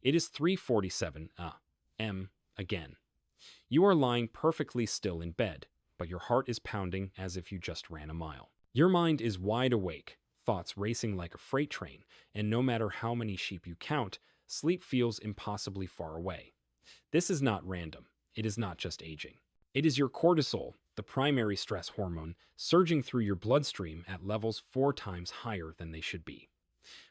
It is 3:47 m again. You are lying perfectly still in bed, but your heart is pounding as if you just ran a mile. Your mind is wide awake, thoughts racing like a freight train, and no matter how many sheep you count, sleep feels impossibly far away. This is not random. It is not just aging. It is your cortisol, the primary stress hormone, surging through your bloodstream at levels 4 times higher than they should be.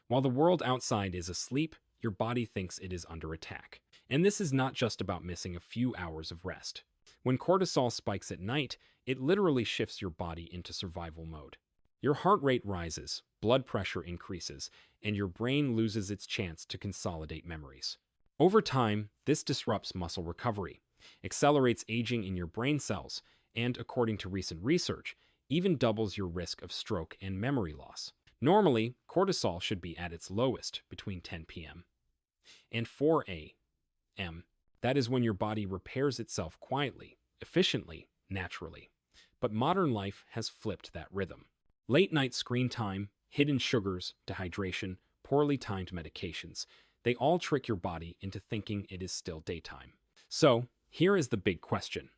While the world outside is asleep, your body thinks it is under attack. And this is not just about missing a few hours of rest. When cortisol spikes at night, it literally shifts your body into survival mode. Your heart rate rises, blood pressure increases, and your brain loses its chance to consolidate memories. Over time, this disrupts muscle recovery, accelerates aging in your brain cells, and, according to recent research, even doubles your risk of stroke and memory loss. Normally, cortisol should be at its lowest between 10 p.m. and 4 a.m. That is when your body repairs itself quietly, efficiently, naturally. But modern life has flipped that rhythm. Late night screen time, hidden sugars, dehydration, poorly timed medications, they all trick your body into thinking it is still daytime. So, here is the big question.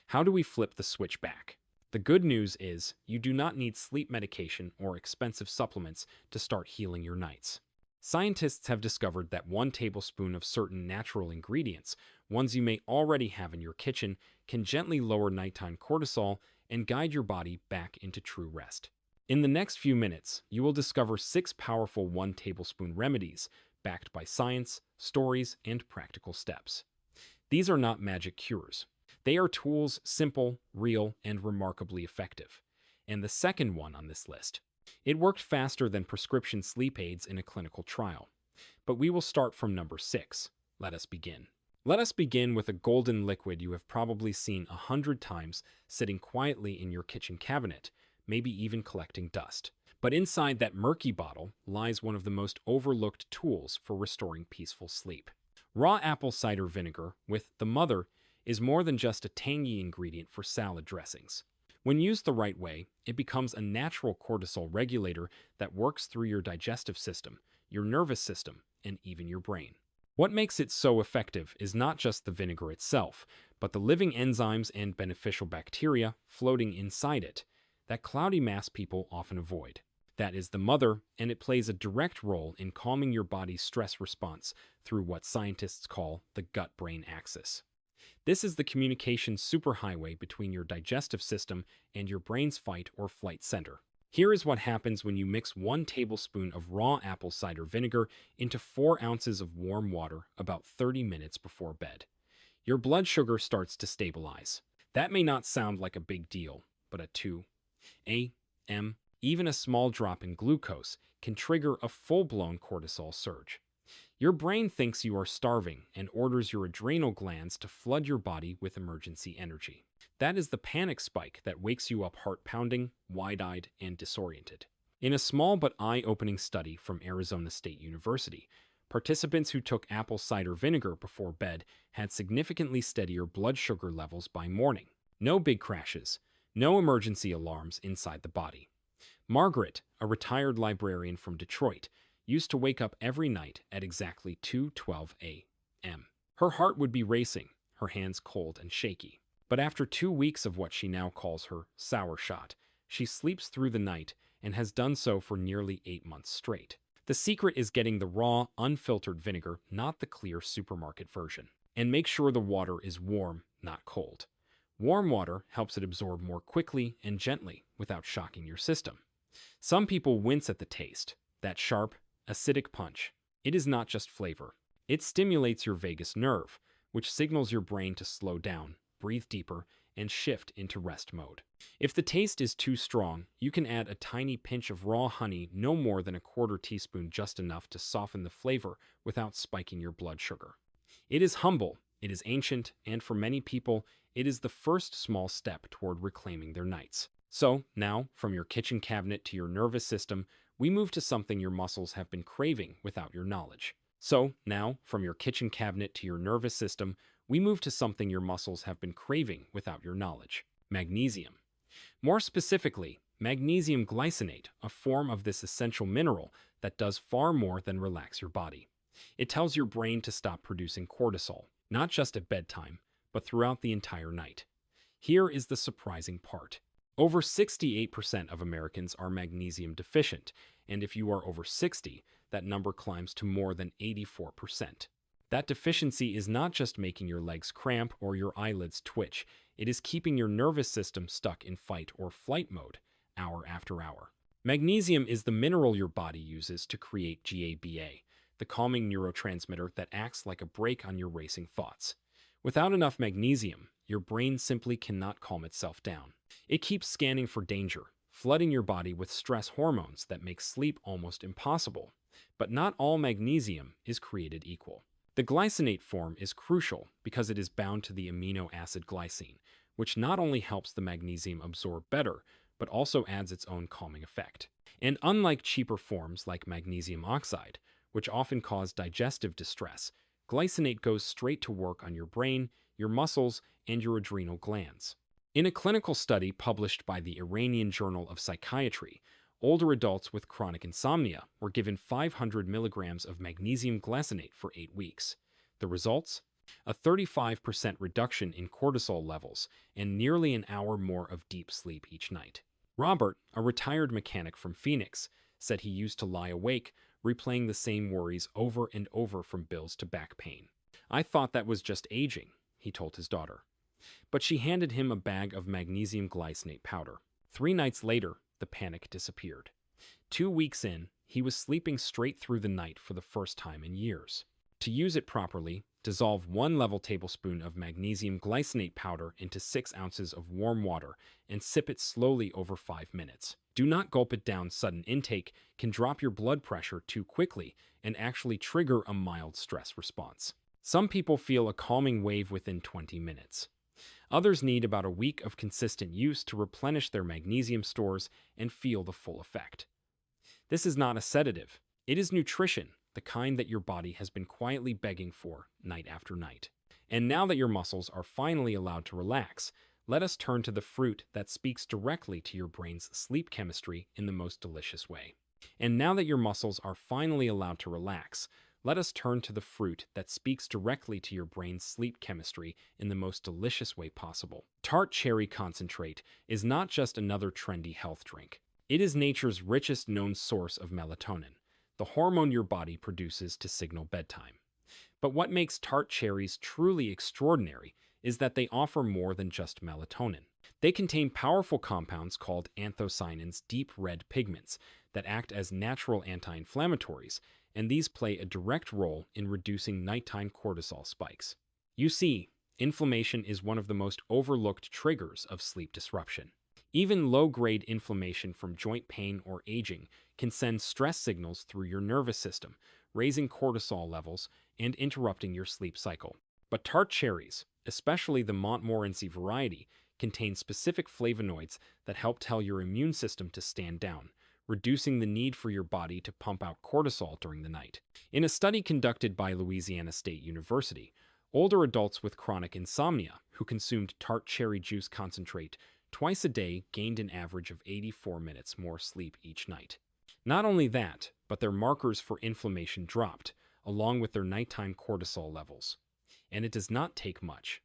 How do we flip the switch back? The good news is you do not need sleep medication or expensive supplements to start healing your nights. Scientists have discovered that 1 tablespoon of certain natural ingredients, ones you may already have in your kitchen, can gently lower nighttime cortisol and guide your body back into true rest. In the next few minutes, you will discover 6 powerful 1 tablespoon remedies backed by science, stories, and practical steps. These are not magic cures. They are tools, simple, real, and remarkably effective. And the second one on this list. It worked faster than prescription sleep aids in a clinical trial. But we will start from number 6. Let us begin. Let us begin with a golden liquid you have probably seen 100 times sitting quietly in your kitchen cabinet, maybe even collecting dust. But inside that murky bottle lies one of the most overlooked tools for restoring peaceful sleep. Raw apple cider vinegar with the mother is more than just a tangy ingredient for salad dressings. When used the right way, it becomes a natural cortisol regulator that works through your digestive system, your nervous system, and even your brain. What makes it so effective is not just the vinegar itself, but the living enzymes and beneficial bacteria floating inside it, that cloudy mass people often avoid. That is the mother, and it plays a direct role in calming your body's stress response through what scientists call the gut-brain axis. This is the communication superhighway between your digestive system and your brain's fight or flight center. Here is what happens when you mix 1 tablespoon of raw apple cider vinegar into 4 ounces of warm water about 30 minutes before bed. Your blood sugar starts to stabilize. That may not sound like a big deal, but at 2 a.m., even a small drop in glucose can trigger a full-blown cortisol surge. Your brain thinks you are starving and orders your adrenal glands to flood your body with emergency energy. That is the panic spike that wakes you up heart-pounding, wide-eyed, and disoriented. In a small but eye-opening study from Arizona State University, participants who took apple cider vinegar before bed had significantly steadier blood sugar levels by morning. No big crashes, no emergency alarms inside the body. Margaret, a retired librarian from Detroit, used to wake up every night at exactly 2:12 a.m. Her heart would be racing, her hands cold and shaky. But after 2 weeks of what she now calls her sour shot, she sleeps through the night and has done so for nearly 8 months straight. The secret is getting the raw, unfiltered vinegar, not the clear supermarket version. And make sure the water is warm, not cold. Warm water helps it absorb more quickly and gently without shocking your system. Some people wince at the taste, that sharp, acidic punch. It is not just flavor. It stimulates your vagus nerve, which signals your brain to slow down, breathe deeper, and shift into rest mode. If the taste is too strong, you can add a tiny pinch of raw honey, no more than a quarter teaspoon, just enough to soften the flavor without spiking your blood sugar. It is humble, it is ancient, and for many people, it is the first small step toward reclaiming their nights. So, now, from your kitchen cabinet to your nervous system, we move to something your muscles have been craving without your knowledge. So, now, from your kitchen cabinet to your nervous system, we move to something your muscles have been craving without your knowledge. Magnesium. More specifically, magnesium glycinate, a form of this essential mineral that does far more than relax your body. It tells your brain to stop producing cortisol, not just at bedtime, but throughout the entire night. Here is the surprising part. Over 68% of Americans are magnesium deficient, and if you are over 60, that number climbs to more than 84%. That deficiency is not just making your legs cramp or your eyelids twitch, it is keeping your nervous system stuck in fight or flight mode, hour after hour. Magnesium is the mineral your body uses to create GABA, the calming neurotransmitter that acts like a brake on your racing thoughts. Without enough magnesium, your brain simply cannot calm itself down. It keeps scanning for danger, flooding your body with stress hormones that make sleep almost impossible. But not all magnesium is created equal. The glycinate form is crucial because it is bound to the amino acid glycine, which not only helps the magnesium absorb better, but also adds its own calming effect. And unlike cheaper forms like magnesium oxide, which often cause digestive distress, glycinate goes straight to work on your brain, your muscles, and your adrenal glands. In a clinical study published by the Iranian Journal of Psychiatry, older adults with chronic insomnia were given 500 milligrams of magnesium glycinate for 8 weeks. The results? A 35% reduction in cortisol levels and nearly an hour more of deep sleep each night. Robert, a retired mechanic from Phoenix, said he used to lie awake, replaying the same worries over and over from bills to back pain. "I thought that was just aging," he told his daughter. But she handed him a bag of magnesium glycinate powder. 3 nights later, the panic disappeared. 2 weeks in, he was sleeping straight through the night for the first time in years. To use it properly, dissolve 1 level tablespoon of magnesium glycinate powder into 6 ounces of warm water and sip it slowly over 5 minutes. Do not gulp it down. Sudden intake can drop your blood pressure too quickly and actually trigger a mild stress response. Some people feel a calming wave within 20 minutes. Others need about a week of consistent use to replenish their magnesium stores and feel the full effect. This is not a sedative. It is nutrition, the kind that your body has been quietly begging for night after night. And now that your muscles are finally allowed to relax, let us turn to the fruit that speaks directly to your brain's sleep chemistry in the most delicious way. And now that your muscles are finally allowed to relax, let us turn to the fruit that speaks directly to your brain's sleep chemistry in the most delicious way possible. Tart cherry concentrate is not just another trendy health drink. It is nature's richest known source of melatonin, the hormone your body produces to signal bedtime. But what makes tart cherries truly extraordinary is that they offer more than just melatonin. They contain powerful compounds called anthocyanins, deep red pigments, that act as natural anti-inflammatories, and these play a direct role in reducing nighttime cortisol spikes. You see, inflammation is one of the most overlooked triggers of sleep disruption. Even low-grade inflammation from joint pain or aging can send stress signals through your nervous system, raising cortisol levels and interrupting your sleep cycle. But tart cherries, especially the Montmorency variety, contain specific flavonoids that help tell your immune system to stand down, reducing the need for your body to pump out cortisol during the night. In a study conducted by Louisiana State University, older adults with chronic insomnia who consumed tart cherry juice concentrate twice a day gained an average of 84 minutes more sleep each night. Not only that, but their markers for inflammation dropped, along with their nighttime cortisol levels. And it does not take much.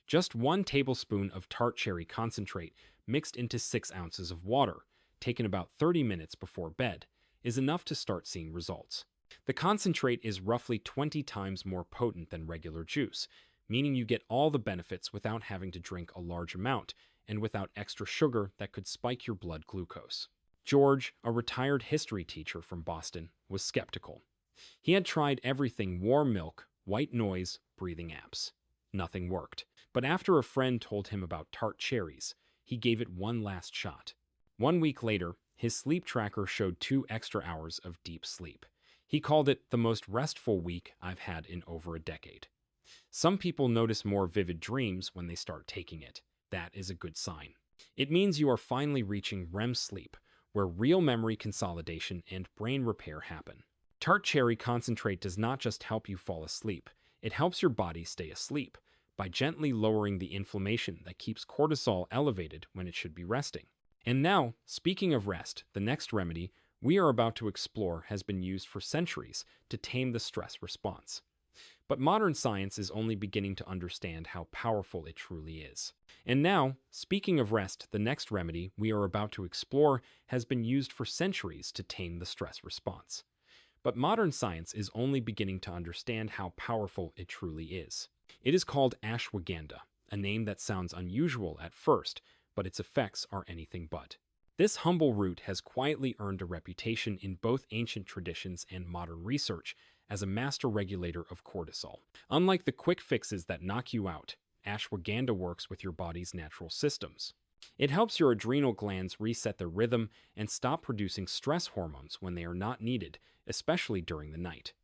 Just 1 tablespoon of tart cherry concentrate mixed into 6 ounces of water, taken about 30 minutes before bed, is enough to start seeing results. The concentrate is roughly 20 times more potent than regular juice, meaning you get all the benefits without having to drink a large amount and without extra sugar that could spike your blood glucose. George, a retired history teacher from Boston, was skeptical. He had tried everything: warm milk, white noise, breathing apps. Nothing worked. But after a friend told him about tart cherries, he gave it one last shot. 1 week later, his sleep tracker showed 2 extra hours of deep sleep. He called it the most restful week I've had in over a decade. Some people notice more vivid dreams when they start taking it. That is a good sign. It means you are finally reaching REM sleep, where real memory consolidation and brain repair happen. Tart cherry concentrate does not just help you fall asleep, it helps your body stay asleep by gently lowering the inflammation that keeps cortisol elevated when it should be resting. And now, speaking of rest, the next remedy we are about to explore has been used for centuries to tame the stress response. But modern science is only beginning to understand how powerful it truly is. And now, speaking of rest, the next remedy we are about to explore has been used for centuries to tame the stress response. But modern science is only beginning to understand how powerful it truly is. It is called ashwagandha, a name that sounds unusual at first, but its effects are anything but. This humble root has quietly earned a reputation in both ancient traditions and modern research as a master regulator of cortisol. Unlike the quick fixes that knock you out, ashwagandha works with your body's natural systems. It helps your adrenal glands reset their rhythm and stop producing stress hormones when they are not needed, especially during the night.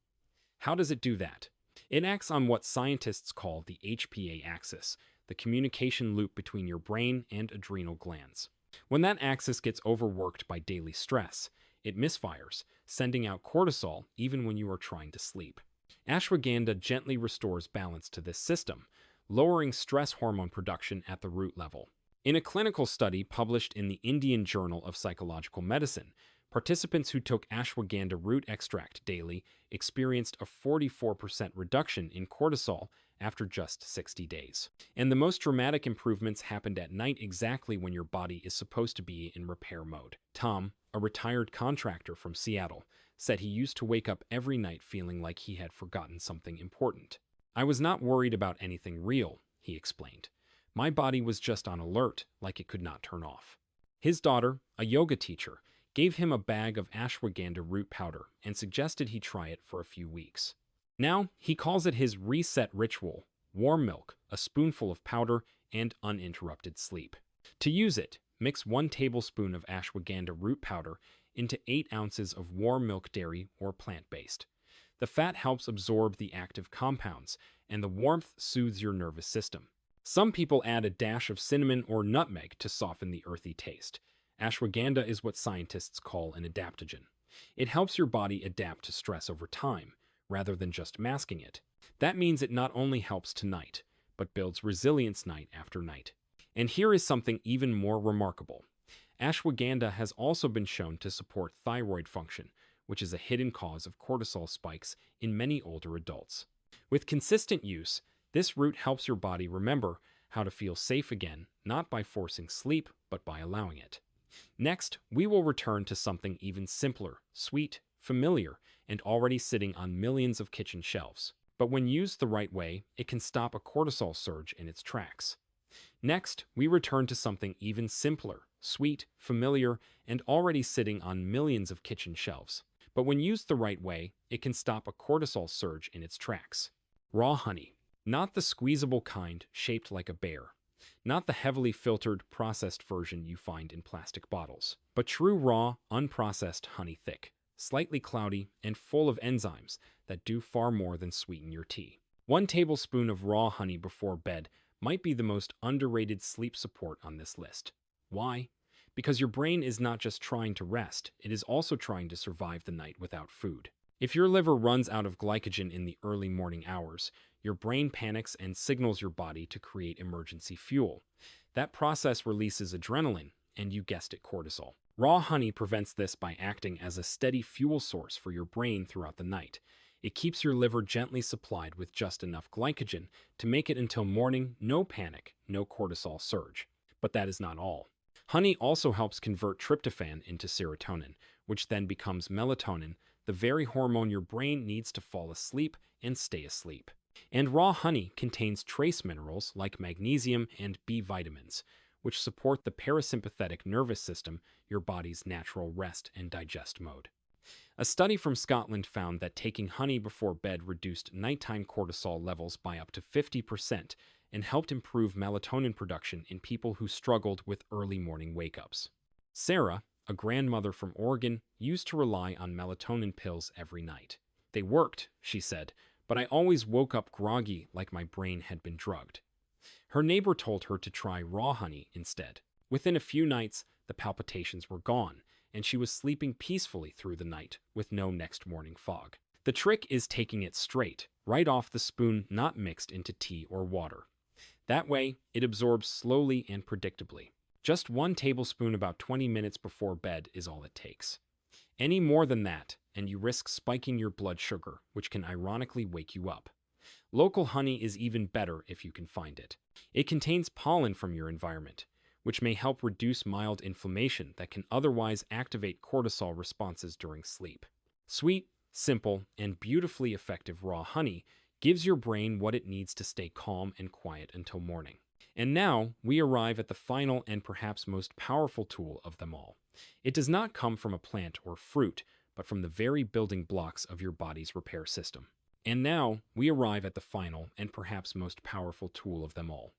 How does it do that? It acts on what scientists call the HPA axis, the communication loop between your brain and adrenal glands. When that axis gets overworked by daily stress, it misfires, sending out cortisol even when you are trying to sleep. Ashwagandha gently restores balance to this system, lowering stress hormone production at the root level. In a clinical study published in the Indian Journal of Psychological Medicine, participants who took ashwagandha root extract daily experienced a 44% reduction in cortisol after just 60 days. And the most dramatic improvements happened at night, exactly when your body is supposed to be in repair mode. Tom, a retired contractor from Seattle, said he used to wake up every night feeling like he had forgotten something important. "I was not worried about anything real," he explained. "My body was just on alert, like it could not turn off." His daughter, a yoga teacher, gave him a bag of ashwagandha root powder and suggested he try it for a few weeks. Now, he calls it his reset ritual: warm milk, a spoonful of powder, and uninterrupted sleep. To use it, mix 1 tablespoon of ashwagandha root powder into 8 ounces of warm milk, dairy or plant-based. The fat helps absorb the active compounds, and the warmth soothes your nervous system. Some people add a dash of cinnamon or nutmeg to soften the earthy taste. Ashwagandha is what scientists call an adaptogen. It helps your body adapt to stress over time, rather than just masking it. That means it not only helps tonight, but builds resilience night after night. And here is something even more remarkable. Ashwagandha has also been shown to support thyroid function, which is a hidden cause of cortisol spikes in many older adults. With consistent use, this root helps your body remember how to feel safe again, not by forcing sleep, but by allowing it. Next, we will return to something even simpler, sweet, familiar, and already sitting on millions of kitchen shelves. But when used the right way, it can stop a cortisol surge in its tracks. Next, we return to something even simpler, sweet, familiar, and already sitting on millions of kitchen shelves. But when used the right way, it can stop a cortisol surge in its tracks. Raw honey. Not the squeezable kind shaped like a bear. Not the heavily filtered, processed version you find in plastic bottles. But true raw, unprocessed honey, thick, slightly cloudy, and full of enzymes that do far more than sweeten your tea. 1 tablespoon of raw honey before bed might be the most underrated sleep support on this list. Why? Because your brain is not just trying to rest, it is also trying to survive the night without food. If your liver runs out of glycogen in the early morning hours, your brain panics and signals your body to create emergency fuel. That process releases adrenaline, and you guessed it, cortisol. Raw honey prevents this by acting as a steady fuel source for your brain throughout the night. It keeps your liver gently supplied with just enough glycogen to make it until morning, no panic, no cortisol surge. But that is not all. Honey also helps convert tryptophan into serotonin, which then becomes melatonin, the very hormone your brain needs to fall asleep and stay asleep. And raw honey contains trace minerals like magnesium and B vitamins, which support the parasympathetic nervous system, your body's natural rest and digest mode. A study from Scotland found that taking honey before bed reduced nighttime cortisol levels by up to 50% and helped improve melatonin production in people who struggled with early morning wake-ups. Sarah, a grandmother from Oregon, used to rely on melatonin pills every night. "They worked," she said, "but I always woke up groggy like my brain had been drugged." Her neighbor told her to try raw honey instead. Within a few nights, the palpitations were gone, and she was sleeping peacefully through the night with no next morning fog. The trick is taking it straight, right off the spoon, not mixed into tea or water. That way, it absorbs slowly and predictably. Just 1 tablespoon about 20 minutes before bed is all it takes. Any more than that, and you risk spiking your blood sugar, which can ironically wake you up. Local honey is even better if you can find it. It contains pollen from your environment, which may help reduce mild inflammation that can otherwise activate cortisol responses during sleep. Sweet, simple, and beautifully effective raw honey gives your brain what it needs to stay calm and quiet until morning. And now, we arrive at the final and perhaps most powerful tool of them all. It does not come from a plant or fruit, but from the very building blocks of your body's repair system. And now, we arrive at the final and perhaps most powerful tool of them all.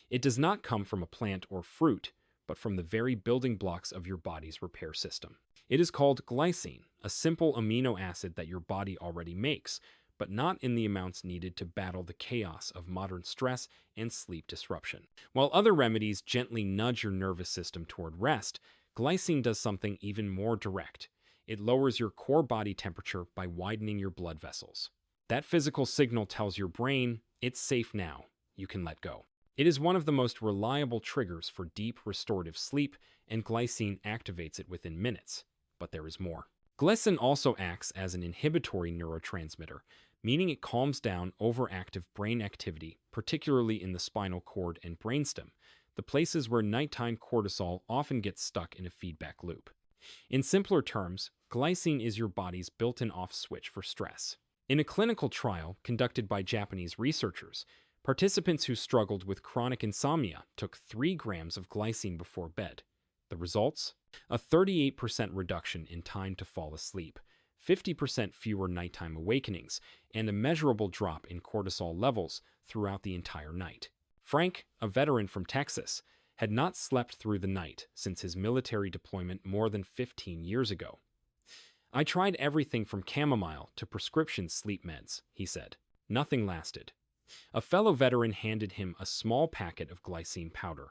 It does not come from a plant or fruit, but from the very building blocks of your body's repair system. It is called glycine, a simple amino acid that your body already makes, but not in the amounts needed to battle the chaos of modern stress and sleep disruption. While other remedies gently nudge your nervous system toward rest, glycine does something even more direct. It lowers your core body temperature by widening your blood vessels. That physical signal tells your brain, it's safe now, you can let go. It is one of the most reliable triggers for deep restorative sleep, and glycine activates it within minutes. But there is more. Glycine also acts as an inhibitory neurotransmitter, meaning it calms down overactive brain activity, particularly in the spinal cord and brainstem, the places where nighttime cortisol often gets stuck in a feedback loop. In simpler terms, glycine is your body's built-in off switch for stress. In a clinical trial conducted by Japanese researchers, participants who struggled with chronic insomnia took 3 grams of glycine before bed. The results? A 38% reduction in time to fall asleep, 50% fewer nighttime awakenings, and a measurable drop in cortisol levels throughout the entire night. Frank, a veteran from Texas, had not slept through the night since his military deployment more than 15 years ago. I tried everything from chamomile to prescription sleep meds, he said. Nothing lasted. A fellow veteran handed him a small packet of glycine powder.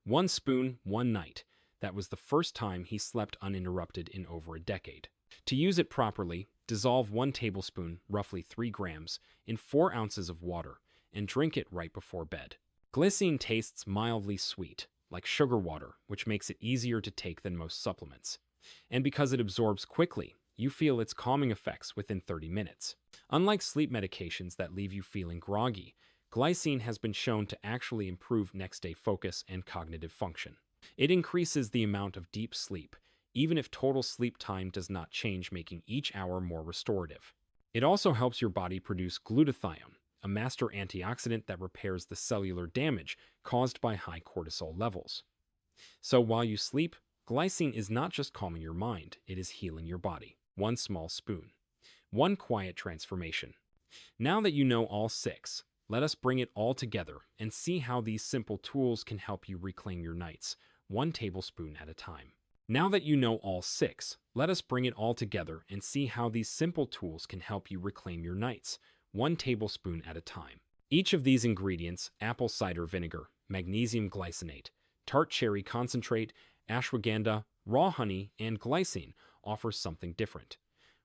1 spoon, 1 night. That was the first time he slept uninterrupted in over a decade. To use it properly, dissolve 1 tablespoon, roughly 3 grams, in 4 ounces of water, and drink it right before bed. Glycine tastes mildly sweet, like sugar water, which makes it easier to take than most supplements. And because it absorbs quickly, you feel its calming effects within 30 minutes. Unlike sleep medications that leave you feeling groggy, glycine has been shown to actually improve next-day focus and cognitive function. It increases the amount of deep sleep, even if total sleep time does not change, making each hour more restorative. It also helps your body produce glutathione, a master antioxidant that repairs the cellular damage caused by high cortisol levels. So while you sleep, glycine is not just calming your mind, it is healing your body. 1 small spoon. 1 quiet transformation. Now that you know all 6, let us bring it all together and see how these simple tools can help you reclaim your nights, 1 tablespoon at a time. Now that you know all 6, let us bring it all together and see how these simple tools can help you reclaim your nights, 1 tablespoon at a time. Each of these ingredients, apple cider vinegar, magnesium glycinate, tart cherry concentrate, ashwagandha, raw honey, and glycine, offers something different.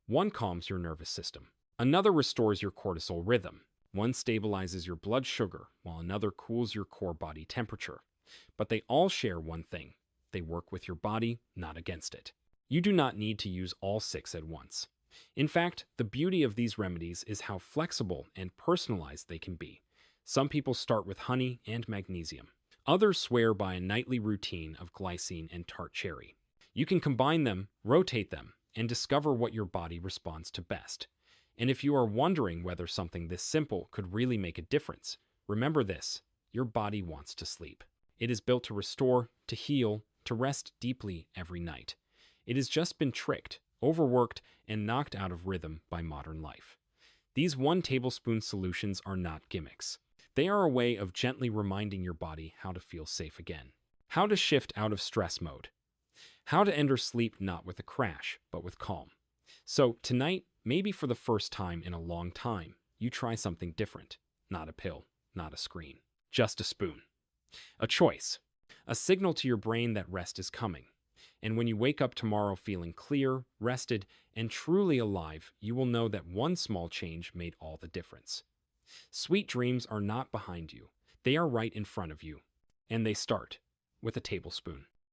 1 calms your nervous system. Another restores your cortisol rhythm. 1 stabilizes your blood sugar, while another cools your core body temperature. But they all share one thing. They work with your body, not against it. You do not need to use all 6 at once. In fact, the beauty of these remedies is how flexible and personalized they can be. Some people start with honey and magnesium. Others swear by a nightly routine of glycine and tart cherry. You can combine them, rotate them, and discover what your body responds to best. And if you are wondering whether something this simple could really make a difference, remember this: your body wants to sleep. It is built to restore, to heal, to rest deeply every night. It has just been tricked, overworked, and knocked out of rhythm by modern life. These 1 tablespoon solutions are not gimmicks. They are a way of gently reminding your body how to feel safe again. How to shift out of stress mode. How to enter sleep not with a crash, but with calm. So tonight, maybe for the first time in a long time, you try something different. Not a pill, not a screen, just a spoon. A choice. A signal to your brain that rest is coming. And when you wake up tomorrow feeling clear, rested, and truly alive, you will know that 1 small change made all the difference. Sweet dreams are not behind you. They are right in front of you. And they start with a tablespoon.